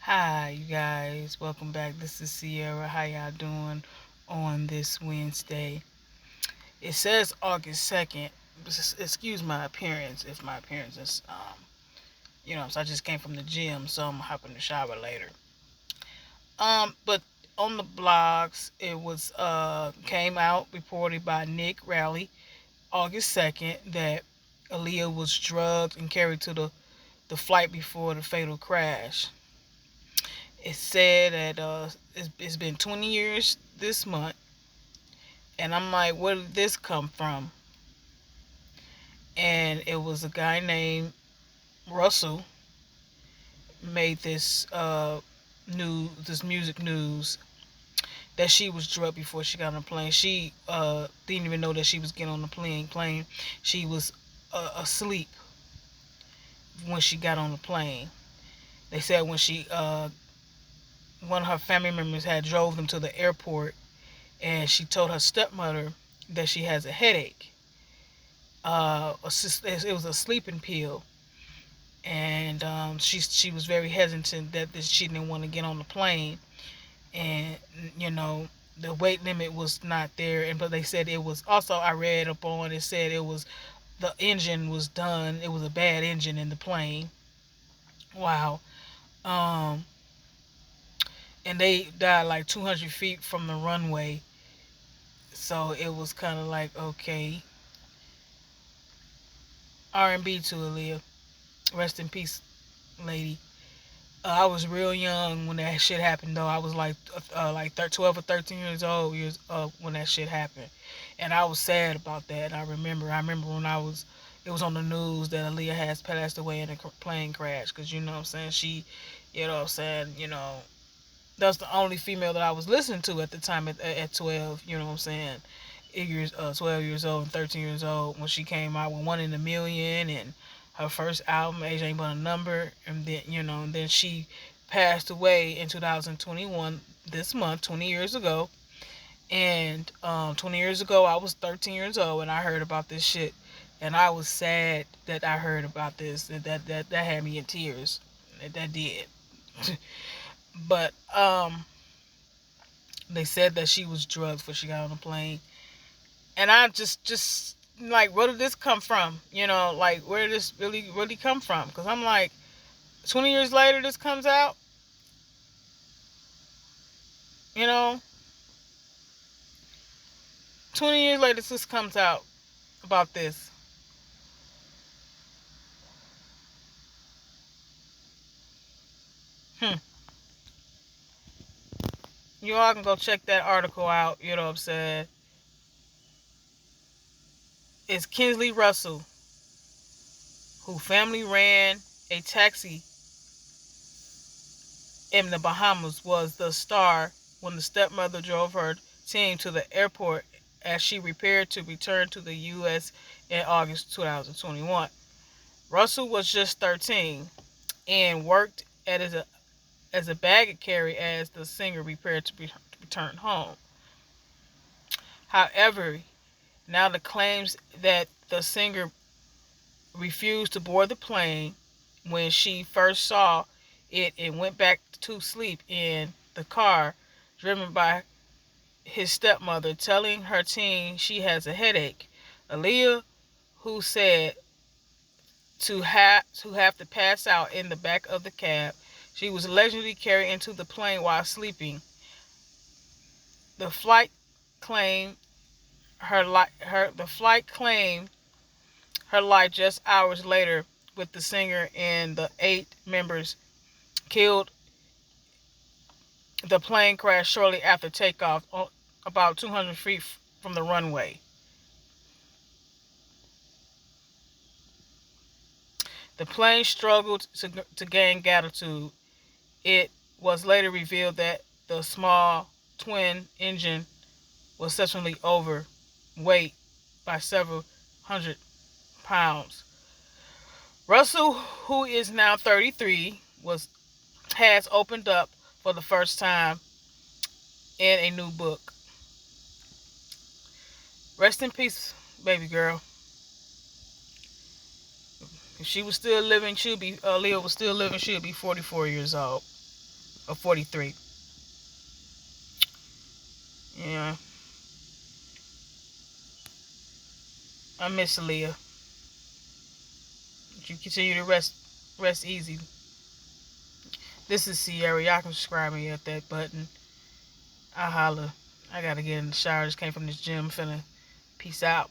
Hi, you guys. Welcome back. This is Sierra. How y'all doing on this Wednesday? It says August 2nd. Excuse my appearance if my appearance is, so I just came from the gym, so I'm hopping in the shower later. But on the blogs, it was, came out reported by Nick Rowley, August 2nd, that Aaliyah was drugged and carried to the flight before the fatal crash. It said that it's been 20 years this month, and I'm like, where did this come from? And it was a guy named Russell made this music news that she was drugged before she got on the plane. She didn't even know that she was getting on the plane. She was asleep when she got on the plane. They said when she one of her family members had drove them to the airport, and she told her stepmother that she has a headache. It was a sleeping pill, and she was very hesitant that she didn't want to get on the plane, and the weight limit was not there, and but they said it was also, I read up on it, said it was the engine was done. It was a bad engine in the plane. Wow. Um, and they died like 200 feet from the runway, so it was kind of like, okay. R&B to Aaliyah. Rest in peace, lady. I was real young when that shit happened, though. I was like 12 or 13 years when that shit happened, and I was sad about that. I remember when it was on the news that Aaliyah has passed away in a plane crash. Cause you know what I'm saying, you know what I'm saying, that's the only female that I was listening to at the time at 12. You know what I'm saying, 12 years old and 13 years old when she came out with One in a Million and her first album, Age Ain't But a Number, and then she passed away in 2021 this month, 20 years ago. And 20 years ago, I was 13 years old and I heard about this shit, and I was sad that I heard about this. That had me in tears. That did. But they said that she was drugged before she got on the plane, and I just like, where did this come from? Like, where did this really come from? Because I'm like, 20 years later, this comes out. You know, 20 years later, this comes out about this. Hmm. You all can go check that article out. You know what I'm saying? It's Kinsley Russell, who family ran a taxi in the Bahamas, was the star when the stepmother drove her team to the airport as she prepared to return to the U.S. in August 2021. Russell was just 13 and worked as a baggage carrier as the singer prepared to return home. However, now the claims that the singer refused to board the plane when she first saw it and went back to sleep in the car driven by his stepmother, telling her teen she has a headache. Aaliyah, who said to have to pass out in the back of the cab, she was allegedly carried into the plane while sleeping. The flight claimed the flight claimed her life just hours later, with the singer and the 8 members killed. The plane crashed shortly after takeoff, about 200 feet from the runway. The plane struggled to gain altitude. It was later revealed that the small twin engine was substantially overweight by several hundred pounds. Russell, who is now 33, has opened up for the first time in a new book. Rest in peace, baby girl. If she was still living, Leo was still living, she'd be 44 years old. or 43. Yeah, I miss Aaliyah. You continue to rest easy. This is Sierra. Y'all can subscribe me at that button. I holla. I gotta get in the shower. Just came from this gym. Finna peace out.